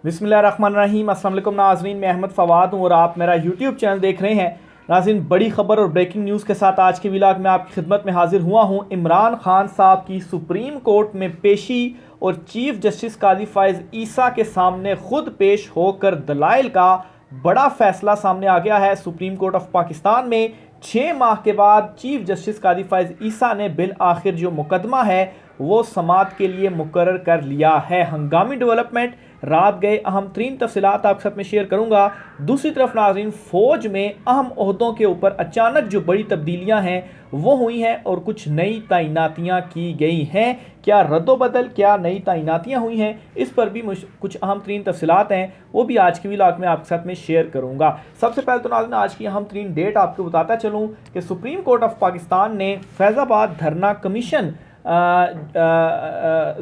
बिस्मिल्लाहिर्रहमानिर्रहीम। अस्सलाम वालेकुम नाज़रीन, मैं अहमद फ़वाद हूँ और आप मेरा यूट्यूब चैनल देख रहे हैं। नाज़रीन, बड़ी खबर और ब्रेकिंग न्यूज़ के साथ आज के व्लॉग में आपकी खिदमत में हाजिर हुआ हूँ। इमरान खान साहब की सुप्रीम कोर्ट में पेशी और चीफ जस्टिस काजी फ़ाइज़ ईसा के सामने खुद पेश होकर दलाइल का बड़ा फैसला सामने आ गया है। सुप्रीम कोर्ट ऑफ पाकिस्तान में 6 माह के बाद चीफ जस्टिस काजी फ़ाइज़ ईसा ने बिल आखिर जो मुकदमा है वो समाअत के लिए मुकर्रर कर लिया है। हंगामी डेवलपमेंट, रात गए अहम तरीन तफसीलात आपके साथ में शेयर करूंगा। दूसरी तरफ नाज़रीन, फ़ौज में अहम ओहदों के ऊपर अचानक जो बड़ी तब्दीलियां हैं वो हुई हैं और कुछ नई तैनातियां की गई हैं। क्या रद्दोबदल, क्या नई तैनातियां हुई हैं, इस पर भी कुछ अहम तरीन तफसीलात हैं, वो भी आज के व्लॉग में आपके साथ में शेयर करूंगा। सबसे पहले तो नाज़रीन, आज की अहम तरीन डेट आपको बताता चलूँ कि सुप्रीम कोर्ट ऑफ पाकिस्तान ने फैज़ाबाद धरना कमीशन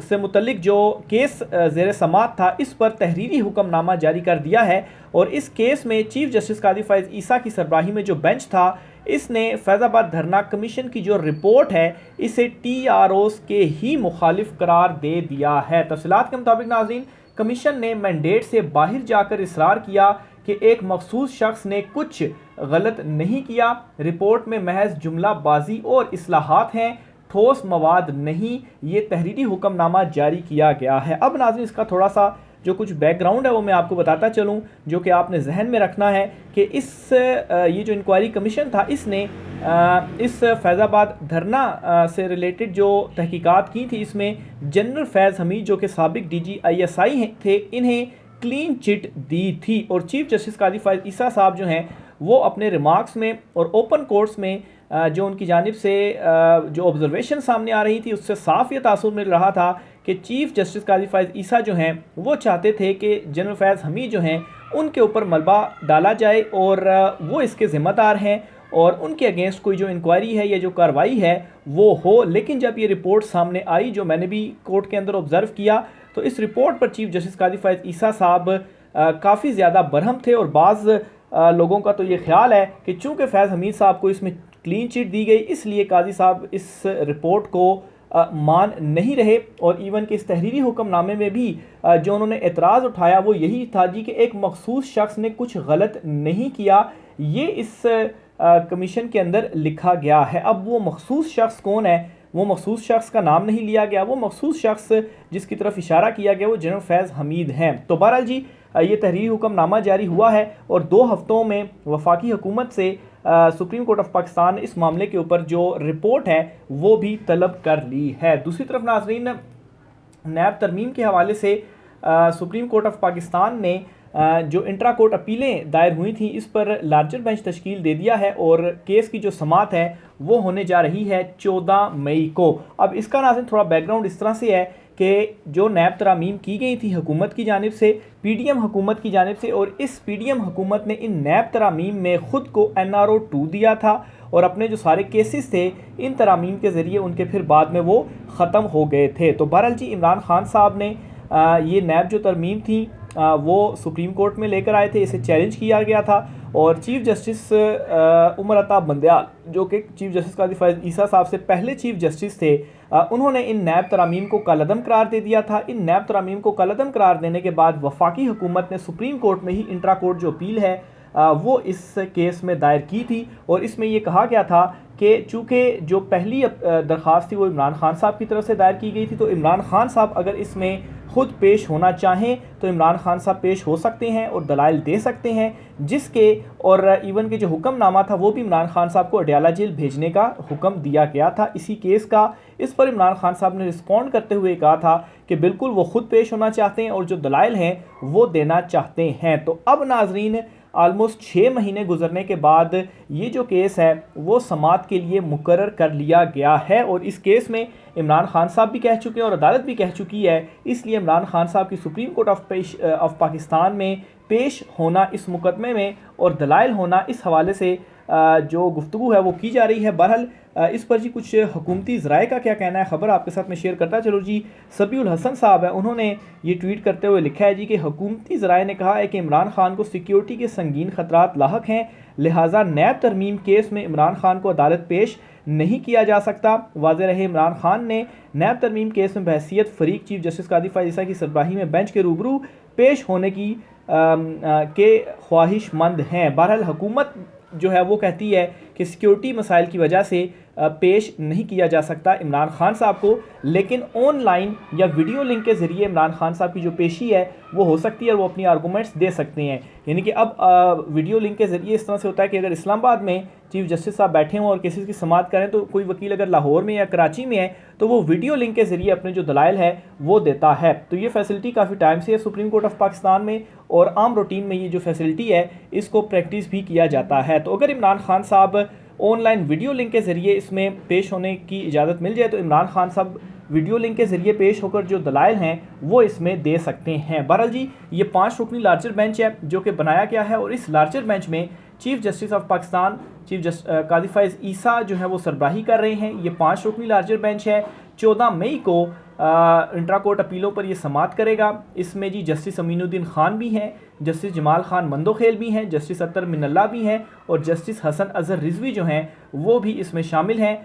से मुतल्लिक जो केस ज़ेर समाअत था, इस पर तहरीरी हुक्मनामा जारी कर दिया है। और इस केस में चीफ जस्टिस काजी फ़ाइज़ ईसा की सरबराही में जो बेंच था, इसने फैज़ाबाद धरना कमीशन की जो रिपोर्ट है इसे TROs के ही मुखालिफ करार दे दिया है। तफसीलात के मुताबिक नाज़रीन, कमीशन ने मैंडेट से बाहर जाकर इसरार किया कि एक मखसूस शख्स ने कुछ गलत नहीं किया। रिपोर्ट में महज जुमलाबाजी और इस्लाहात हैं, ठोस मवाद नहीं। ये तहरीरी हुक्मनामा जारी किया गया है। अब नाज़रीन, इसका थोड़ा सा जो कुछ बैकग्राउंड है वो मैं आपको बताता चलूँ, जो कि आपने जहन में रखना है कि ये जो इंक्वायरी कमीशन था, इसने इस फैज़ाबाद धरना से रिलेटेड जो तहकीकात की थी, इसमें जनरल फैज़ हमीद जो कि साबिक DG ISI थे, इन्हें क्लीन चिट दी थी। और चीफ जस्टिस काजी फ़ाइज़ ईसा साहब जो हैं वो अपने रिमार्क्स में और ओपन कोर्ट्स में जो उनकी जानिब से जो ऑब्जर्वेशन सामने आ रही थी, उससे साफ ये तासुर मिल रहा था कि चीफ जस्टिस काजी फ़ाइज़ ईसा जो हैं वो चाहते थे कि जनरल फैज़ हमीद जो हैं उनके ऊपर मलबा डाला जाए और वो इसके ज़िम्मेदार हैं और उनके अगेंस्ट कोई जो इंक्वायरी है या जो कार्रवाई है वो हो। लेकिन जब ये रिपोर्ट सामने आई, जो मैंने भी कोर्ट के अंदर ऑब्ज़र्व किया, तो इस रिपोर्ट पर चीफ जस्टिस काजी फ़ाइज़ ईसा साहब काफ़ी ज़्यादा बरहम थे। और बाज़ लोगों का तो ये ख्याल है कि चूँकि फैज़ हमीद साहब को इसमें क्लीन चिट दी गई, इसलिए काजी साहब इस रिपोर्ट को मान नहीं रहे। और इवन कि इस तहरीरी हुक्मनामे में भी जो उन्होंने एतराज़ उठाया वो यही था जी कि एक मखसूस शख्स ने कुछ गलत नहीं किया, ये इस कमीशन के अंदर लिखा गया है। अब वो मखसूस शख्स कौन है, वो मखसूस शख्स का नाम नहीं लिया गया। वो मखसूस शख्स जिसकी तरफ इशारा किया गया वो जनरल फैज़ हमीद हैं। तो बहरहाल जी, ये तहरीरी हुक्मनामा जारी हुआ है और 2 हफ्तों में वफाकी हुकूमत से सुप्रीम कोर्ट ऑफ पाकिस्तान ने इस मामले के ऊपर जो रिपोर्ट है वो भी तलब कर ली है। दूसरी तरफ नाज़रीन, नैब तरमीम के हवाले से सुप्रीम कोर्ट ऑफ पाकिस्तान ने जो इंट्रा कोर्ट अपीलें दायर हुई थी, इस पर लार्जर बेंच तश्कील दे दिया है और केस की जो समाअत है वो होने जा रही है 14 मई को। अब इसका नाज़रीन थोड़ा बैकग्राउंड इस तरह से है कि जो नैब तरामीम की गई थी हुकूमत की जानिब से, PDM हुकूमत की जानिब से, और इस PDM हुकूमत ने इन नैब तरामीम में ख़ुद को NRO 2 दिया था और अपने जो सारे केसेस थे इन तरामीम के ज़रिए उनके फिर बाद में वो ख़त्म हो गए थे। तो बहरहाल जी, इमरान खान साहब ने ये नैब जो तरमीम थी वो सुप्रीम कोर्ट में लेकर आए थे, इसे चैलेंज किया गया था और चीफ जस्टिस उमर अता बंदयाल, जो कि चीफ जस्टिस काजी फ़ाइज़ ईसा साहब से पहले चीफ जस्टिस थे, उन्होंने इन नैब तरामीम को कलअदम करार दे दिया था। इन नैब तरामीम को कलअदम करार देने के बाद वफाकी हुकूमत ने सुप्रीम कोर्ट में ही इंट्रा कोर्ट जो अपील है वो इस केस में दायर की थी और इसमें ये कहा गया था कि चूँकि जो पहली दरख्वास्त थी वो इमरान खान साहब की तरफ से दायर की गई थी, तो इमरान खान साहब अगर इसमें खुद पेश होना चाहें तो इमरान खान साहब पेश हो सकते हैं और दलाइल दे सकते हैं, जिसके और इवन के जो हुक्मनामा था वो भी इमरान खान साहब को अडयाला जेल भेजने का हुक्म दिया गया था इसी केस का। इस पर इमरान खान साहब ने रिस्पॉन्ड करते हुए कहा था कि बिल्कुल वो खुद पेश होना चाहते हैं और जो दलाइल हैं वो देना चाहते हैं। तो अब नाजरीन, ऑलमोस्ट 6 महीने गुजरने के बाद ये जो केस है वो समाअत के लिए मुकर्रर कर लिया गया है और इस केस में इमरान खान साहब भी कह चुके हैं और अदालत भी कह चुकी है, इसलिए इमरान खान साहब की सुप्रीम कोर्ट ऑफ पाकिस्तान में पेश होना इस मुकदमे में और दलाइल होना इस हवाले से जो गुफ्तगू है वो की जा रही है। बहरहाल इस पर जी कुछ हुकूमती ज़राए का क्या कहना है, ख़बर आपके साथ में शेयर करता चलो जी। सबीउल हसन साहब है, उन्होंने ये ट्वीट करते हुए लिखा है जी कि हुकूमती ज़राए ने कहा है कि इमरान खान को सिक्योरिटी के संगीन ख़तरात लाहक हैं, लिहाजा नैब तरमीम केस में इमरान खान को अदालत पेश नहीं किया जा सकता। वाज़ेह रहे इमरान खान ने नैब तरमीम केस में बहसीत फ़रीक चीफ जस्टिस कादी फ़ाइज़ ईसा की सरबराही में बेंच के रूबरू पेश होने की के ख्वाहिशमंद हैं। बहरहाल हुकूमत जो है वो कहती है कि सिक्योरिटी मसाइल की वजह से पेश नहीं किया जा सकता इमरान खान साहब को, लेकिन ऑनलाइन या वीडियो लिंक के ज़रिए इमरान खान साहब की जो पेशी है वो हो सकती है और वो अपनी आर्गूमेंट्स दे सकते हैं। यानी कि अब वीडियो लिंक के ज़रिए इस तरह से होता है कि अगर इस्लामाबाद में चीफ जस्टिस साहब बैठे हों और केसेस की समाअत करें, तो कोई वकील अगर लाहौर में या कराची में है तो वो वीडियो लिंक के ज़रिए अपने जो दलाइल है वो देता है। तो ये फैसिलिटी काफ़ी टाइम से है सुप्रीम कोर्ट ऑफ पाकिस्तान में, और आम रूटीन में ये जो फैसिलिटी है इसको प्रैक्टिस भी किया जाता है। तो अगर इमरान खान साहब ऑनलाइन वीडियो लिंक के ज़रिए इसमें पेश होने की इजाज़त मिल जाए तो इमरान खान साहब वीडियो लिंक के ज़रिए पेश होकर जो दलाइल हैं वो इसमें दे सकते हैं। बहरहाल जी, ये 5 रुकनी लार्जर बेंच है जो कि बनाया गया है, और इस लार्जर बेंच में चीफ जस्टिस ऑफ पाकिस्तान काजी फ़ाइज़ ईसा जो है वो सरबराही कर रहे हैं। ये 5 रुकनी लार्जर बेंच है। 14 मई को इंट्रा कोर्ट अपीलों पर ये समाअत करेगा। इसमें जी जस्टिस अमीनुद्दीन खान भी हैं, जस्टिस जमाल खान मंदोखेल भी हैं, जस्टिस अतर मिनल्ला भी हैं, और जस्टिस हसन अजहर रिजवी जो हैं वो भी इसमें शामिल हैं।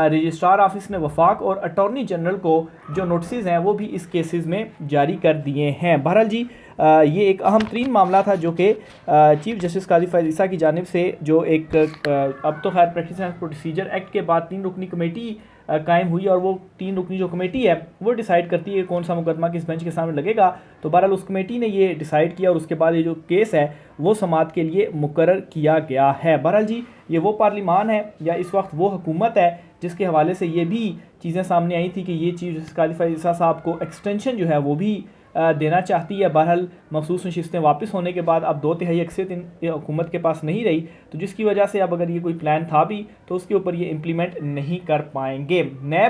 रजिस्ट्रार ऑफिस ने वफाक और अटॉर्नी जनरल को जो नोटिस हैं वो भी इस केसेस में जारी कर दिए हैं। बहरहाल जी, ये एक अहम तरीन मामला था जो कि चीफ जस्टिस काजी फ़ाइज़ ईसा की जानिब से जो एक अब तो खैर प्रैक्टिस एंड प्रोसीजर एक्ट के बाद 3 रुकनी कमेटी कायम हुई, और वो 3 रुकनी जो कमेटी है वो डिसाइड करती है कौन सा मुकदमा किस बेंच के सामने लगेगा। तो बहरहाल उस कमेटी ने ये डिसाइड किया और उसके बाद ये जो केस है वो समाअत के लिए मुकर्रर किया गया है। बहरहाल जी, ये वो पार्लिमान है या इस वक्त वो हुकूमत है जिसके हवाले से ये भी चीज़ें सामने आई थी कि ये चीफ जस्टिस काजी फ़ाइज़ ईसा साहब को एक्सटेंशन जो है वो भी देना चाहती है। बहरहाल मखसूस नशिस्तें वापस होने के बाद अब 2/3 अक्सरियत हुकूमत के पास नहीं रही, तो जिसकी वजह से अब अगर ये कोई प्लान था भी तो उसके ऊपर ये इम्प्लीमेंट नहीं कर पाएंगे। नए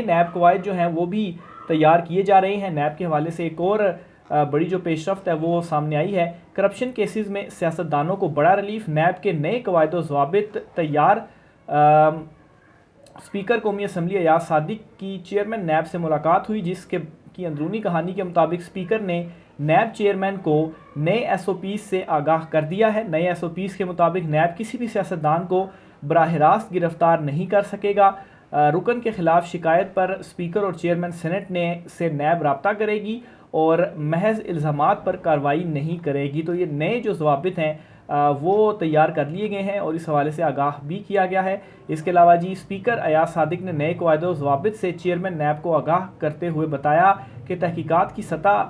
नैब कवायद जो हैं वो भी तैयार किए जा रहे हैं। नैब के हवाले से एक और बड़ी जो पेशरफ्त है वो सामने आई है। करप्शन केसेस में सियासतदानों को बड़ा रिलीफ, नैब के नए कवायद व ज़वाबित तैयार। स्पीकर कौमी असम्बली अयाज सादिक की चेयरमैन नैब से मुलाकात हुई, जिसके की अंदरूनी कहानी के मुताबिक स्पीकर ने नैब चेयरमैन को नए SOPs से आगाह कर दिया है। नए SOPs के मुताबिक नैब किसी भी सियासतदान को बराह रास्त गिरफ्तार नहीं कर सकेगा। रुकन के खिलाफ शिकायत पर स्पीकर और चेयरमैन सेनेट से नैब रब्ता करेगी और महज इल्ज़ामात पर कार्रवाई नहीं करेगी। तो ये नए जो ज़वाबित हैं वो तैयार कर लिए गए हैं और इस हवाले से आगाह भी किया गया है। इसके अलावा जी, स्पीकर अयाज सादिक ने नए कवायद व ज़वाबित से चेयरमैन नैब को आगाह करते हुए बताया कि तहकीकात की सतह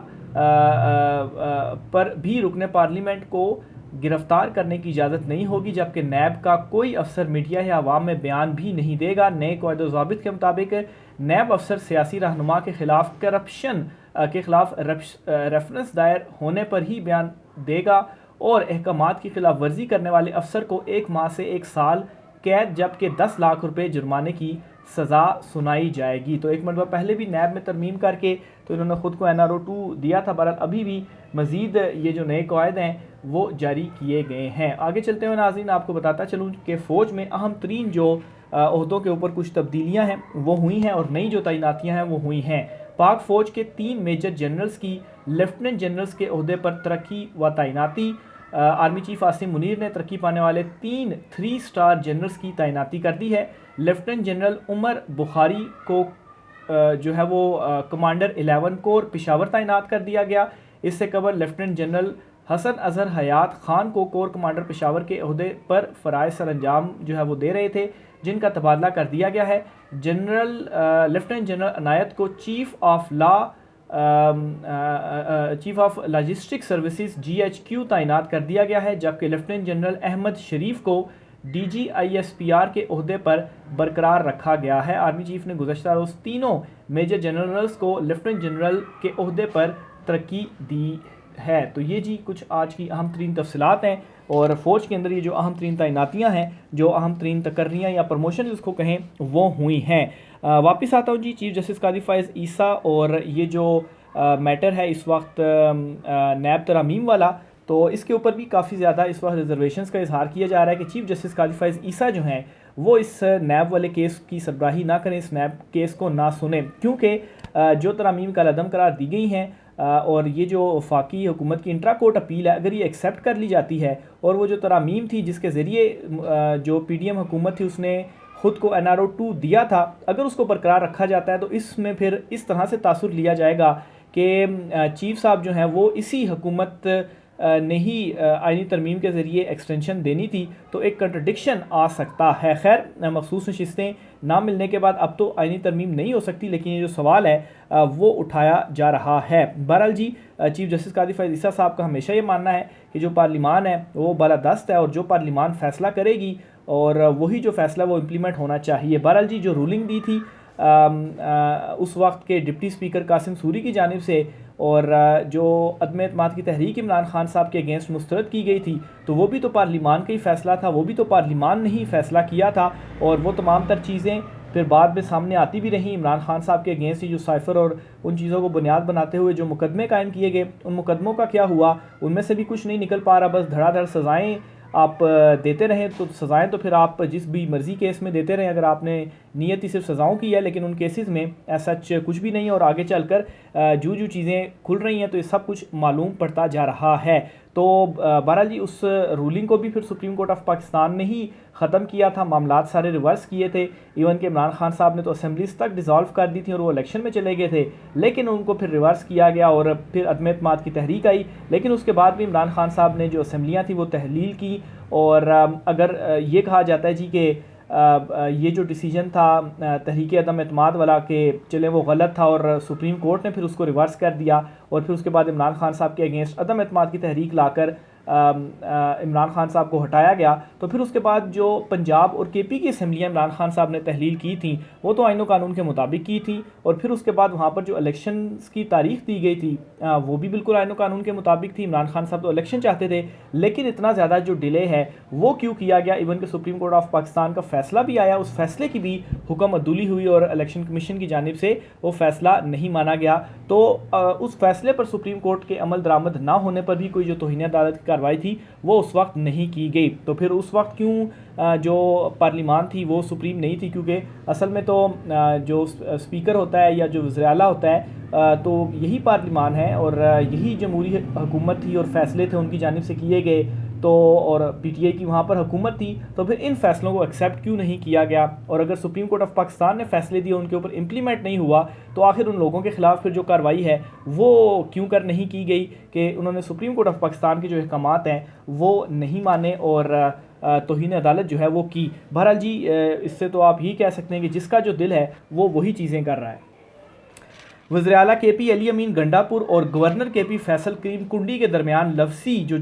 पर भी रुकने पार्लियामेंट को गिरफ्तार करने की इजाज़त नहीं होगी, जबकि नैब का कोई अफसर मीडिया या आवाम में बयान भी नहीं देगा। नए कवायद व ज़वाबित के मुताबिक नैब अफसर सियासी रहनुमा के खिलाफ करप्शन के खिलाफ रेफरेंस दायर होने पर ही बयान देगा, और अहकामात की खिलाफ वर्जी करने वाले अफसर को 1 माह से 1 साल कैद जबकि 10 लाख रुपए जुर्माने की सज़ा सुनाई जाएगी। तो एक मरतबा पहले भी नैब में तरमीम करके तो इन्होंने ख़ुद को NRO 2 दिया था। बहरहाल अभी भी मज़ीद ये जो नए कवायद हैं वो जारी किए गए हैं। आगे चलते हुए नाज़रीन आपको बताता चलूँ कि फ़ौज में अहम तरीन जो ओहदों के ऊपर कुछ तब्दीलियाँ हैं वो हुई हैं और नई जो तैनातियाँ हैं वो हुई हैं। पाक फ़ौज के 3 मेजर जनरल्स की लेफ्टिनेंट जनरल्स के ओहदे पर तरक्की व तैनाती। आर्मी चीफ आसिम मुनीर ने तरक्की पाने वाले 3 स्टार जनरल्स की तैनाती कर दी है। लेफ्टिनेंट जनरल उमर बुखारी को जो है वो कमांडर 11 कोर पेशावर तैनात कर दिया गया। इससे कबल लेफ्टिनेंट जनरल हसन अजहर हयात खान को कोर कमांडर पेशावर के ओहदे पर फ़राइज़ सरअंजाम जो है वो दे रहे थे, जिनका तबादला कर दिया गया है। लेफ्टिनेंट जनरल अनायत को chief of logistic services GHQ तैनात कर दिया गया है, जबकि लेफ्टिनेंट जनरल अहमद शरीफ को DG ISPR के ओहदे पर बरकरार रखा गया है। आर्मी चीफ ने गुज़श्ता रोज़ तीनों मेजर जनरल्स को लेफ्टिनेंट जनरल के ओहदे पर तरक्की दी है। तो ये जी कुछ आज की अहम तरीन तफसीलात हैं और फ़ौज के अंदर ये जो अहम तरीन तैनातियाँ हैं, जो अहम तरीन तकर्रियाँ या प्रमोशन जिसको कहें, वो हुई हैं। वापस आता हूँ जी चीफ जस्टिस काजी फ़ाइज़ ईसा और ये जो मैटर है इस वक्त नैब तरामीम वाला, तो इसके ऊपर भी काफ़ी ज़्यादा इस वक्त रिजर्वेशंस का इजहार किया जा रहा है कि चीफ जस्टिस काजी फ़ाइज़ ईसा जो हैं वो इस नैब वाले केस की सरबराही ना करें, इस नैब केस को ना सुने, क्योंकि जो तरामीम का अदम करार दी गई हैं और ये जो वफाकी हुकूमत की इंट्रा कोर्ट अपील है, अगर ये एक्सेप्ट कर ली जाती है और वो जो तरामीम थी जिसके ज़रिए जो PDM हुकूमत थी उसने ख़ुद को NRO 2 दिया था, अगर उसको बरकरार रखा जाता है तो इसमें फिर इस तरह से तासुर लिया जाएगा कि चीफ साहब जो हैं वो इसी हुकूमत ने ही आइनी तरमीम के ज़रिए एक्सटेंशन देनी थी, तो एक कंट्रडिक्शन आ सकता है। खैर, मखसूस नशिस्तें ना मिलने के बाद अब तो आइनी तरमीम नहीं हो सकती, लेकिन ये जो सवाल है वो उठाया जा रहा है। बहरहाल जी, चीफ जस्टिस कादी फैज़ ईसा साहब का हमेशा ये मानना है कि जो पार्लिमान है वो बालादस्त है और जो पार्लिमान फ़ैसला करेगी और वही जो फ़ैसला वो इम्प्लीमेंट होना चाहिए। बहरहाल जी, जो रूलिंग दी थी उस वक्त के डिप्टी स्पीकर कासिम सूरी की जानिब से और जो अदम एतमाद की तहरीक इमरान खान साहब के अगेंस्ट मुस्तरद की गई थी, तो वो भी तो पार्लिमान का ही फ़ैसला था, वो भी तो पार्लिमान ने ही फ़ैसला किया था और वो तमाम तर चीज़ें फिर बाद में सामने आती भी रहीं। इमरान खान साहब के अगेंस्ट ही जो साइफ़र और उन चीज़ों को बुनियाद बनाते हुए जो मुकदमे कायम किए गए, उन मुकदमों का क्या हुआ, उनमें से भी कुछ नहीं निकल पा रहा। बस धड़ाधड़ सज़ाएँ आप देते रहें, तो सज़ाएँ तो फिर आप जिस भी मर्ज़ी केस में देते रहें, अगर आपने नीयत ही सिर्फ सज़ाओं की है, लेकिन उन केसेस में ऐसा कुछ भी नहीं है और आगे चलकर जो जो चीज़ें खुल रही हैं तो ये सब कुछ मालूम पड़ता जा रहा है। तो बहरहाल जी, उस रूलिंग को भी फिर सुप्रीम कोर्ट ऑफ पाकिस्तान ने ही ख़त्म किया था, मामलात सारे रिवर्स किए थे। इवन के इमरान खान साहब ने तो असेंबलीज तक डिज़ोल्व कर दी थी और वो इलेक्शन में चले गए थे, लेकिन उनको फिर रिवर्स किया गया और फिर अदम एतमाद की तहरीक आई। लेकिन उसके बाद भी इमरान खान साहब ने जो असेंबलियाँ थी वो तहलील की और अगर ये कहा जाता है जी कि ये जो डिसीजन था तहरीक अदम एतमाद वाला कि चले वो गलत था और सुप्रीम कोर्ट ने फिर उसको रिवर्स कर दिया और फिर उसके बाद इमरान खान साहब के अगेंस्ट अदम एतमाद की तहरीक लाकर इमरान खान साहब को हटाया गया, तो फिर उसके बाद जो पंजाब और केपी की असम्बलियाँ इमरान खान साहब ने तहलील की थी वो तो आईन कानून के मुताबिक की थी और फिर उसके बाद वहाँ पर जो इलेक्शंस की तारीख दी गई थी वो भी बिल्कुल आईन कानून के मुताबिक थी। इमरान खान साहब तो इलेक्शन चाहते थे, लेकिन इतना ज़्यादा जो डिले है वो क्यों किया गया। इवन के सुप्रीम कोर्ट ऑफ पाकिस्तान का फ़ैसला भी आया, उस फैसले की भी हुक्म अदूली हुई और इलेक्शन कमीशन की जानिब से वो फ़ैसला नहीं माना गया। तो उस फैसले पर सुप्रीम कोर्ट के अमल दरामद ना होने पर भी कोई जो तौहीन अदालत की कार्रवाई थी वो उस वक्त नहीं की गई। तो फिर उस वक्त क्यों जो पार्लिमान थी वो सुप्रीम नहीं थी, क्योंकि असल में तो जो स्पीकर होता है या जो वज़ीर आला होता है तो यही पार्लिमान है और यही जमहूरी हुकूमत थी और फैसले थे उनकी जानिब से किए गए, तो और पीटीआई की वहाँ पर हुकूमत थी, तो फिर इन फैसलों को एक्सेप्ट क्यों नहीं किया गया। और अगर सुप्रीम कोर्ट ऑफ पाकिस्तान ने फैसले दिए उनके ऊपर इम्प्लीमेंट नहीं हुआ, तो आखिर उन लोगों के ख़िलाफ़ फिर जो कार्रवाई है वो क्यों कर नहीं की गई कि उन्होंने सुप्रीम कोर्ट ऑफ पाकिस्तान के जो अहकामात हैं वो नहीं माने और तौहीन अदालत जो है वो की। बहरहाल जी, इससे तो आप ही कह सकते हैं कि जिसका जो दिल है वो वही चीज़ें कर रहा है। वज़ीर आला केपी अली अमीन गंडापुर और गवर्नर केपी फैसल करीम कुंडी के दरमियान लफ्सी जो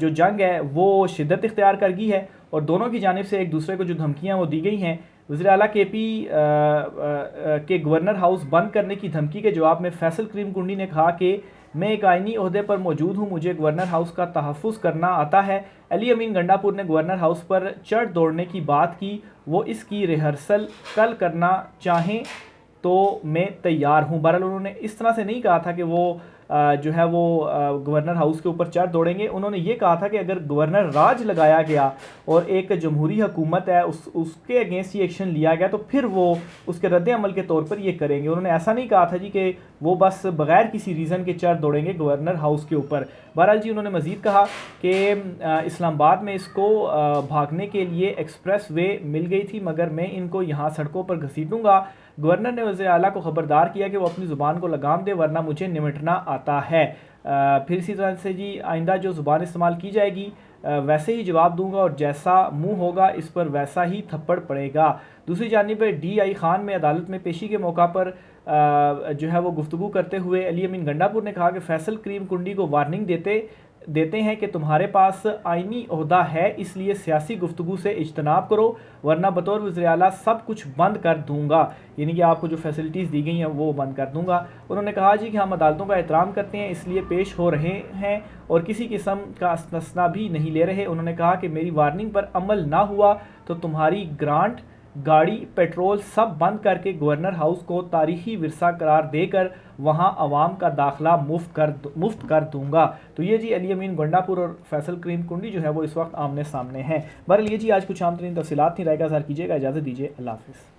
जंग है वो शिद्दत इख्तियार कर गई है और दोनों की जानिब से एक दूसरे को जो धमकियाँ वो दी गई हैं। वज़ीर आला केपी के गवर्नर हाउस बंद करने की धमकी के जवाब में फैसल करीम कुंडी ने कहा कि मैं एक आइनी ओहदे पर मौजूद हूँ, मुझे गवर्नर हाउस का तहफ़्फ़ुज़ करना आता है। अली अमीन गंडापुर ने गवर्नर हाउस पर चढ़ दौड़ने की बात की, वो इसकी रिहर्सल कल करना चाहें तो मैं तैयार हूँ। बहरहाल उन्होंने इस तरह से नहीं कहा था कि वो जो है वो गवर्नर हाउस के ऊपर चढ़ दौड़ेंगे। उन्होंने ये कहा था कि अगर गवर्नर राज लगाया गया और एक जमहूरी हुकूमत है उसके अगेंस्ट ये एक्शन लिया गया तो फिर वो उसके रद्द अमल के तौर पर ये करेंगे। उन्होंने ऐसा नहीं कहा था जी कि वो बस बग़ैर किसी रीज़न के चढ़ दौड़ेंगे गवर्नर हाउस के ऊपर। बहरहाल जी, उन्होंने मज़ीद कहा कि इस्लामाबाद में इसको भागने के लिए एक्सप्रेस वे मिल गई थी, मगर मैं इनको यहाँ सड़कों पर घसीटूँगा। गवर्नर ने वज़ीर आला को ख़बरदार किया कि वो अपनी ज़ुबान को लगाम दे, वरना मुझे निमटना आता है। फिर इसी तरह से जी, आइंदा जो ज़ुबान इस्तेमाल की जाएगी वैसे ही जवाब दूंगा और जैसा मुंह होगा इस पर वैसा ही थप्पड़ पड़ेगा। दूसरी जानिब DI खान में अदालत में पेशी के मौका पर जो है वो गुफ्तगू करते हुए अली अमीन गंडापुर ने कहा कि फैसल करीम कुंडी को वार्निंग देते हैं कि तुम्हारे पास आइनी ओहदा है, इसलिए सियासी गुफ्तगू से इज्तनाब करो, वरना बतौर वज़ीर आला सब कुछ बंद कर दूंगा, यानी कि आपको जो फैसिलिटीज़ दी गई हैं वो बंद कर दूंगा। उन्होंने कहा जी कि हम अदालतों का एहतराम करते हैं, इसलिए पेश हो रहे हैं और किसी किस्म का इस्तस्ना भी नहीं ले रहे। उन्होंने कहा कि मेरी वार्निंग पर अमल ना हुआ तो तुम्हारी ग्रांट, गाड़ी, पेट्रोल सब बंद करके गवर्नर हाउस को तारीखी विरसा करार देकर वहां आवाम का दाखिला मुफ्त कर दूंगा। तो ये जी अली अमीन गंडापुर और फैसल करीम कुंडी जो है वो इस वक्त आमने सामने हैं। बहरहाल ये जी आज कुछ आम तरीन तफसीलात थी, राय का इज़हार कीजिएगा। इजाज़त दीजिए, अल्लाह हाफ़िज़।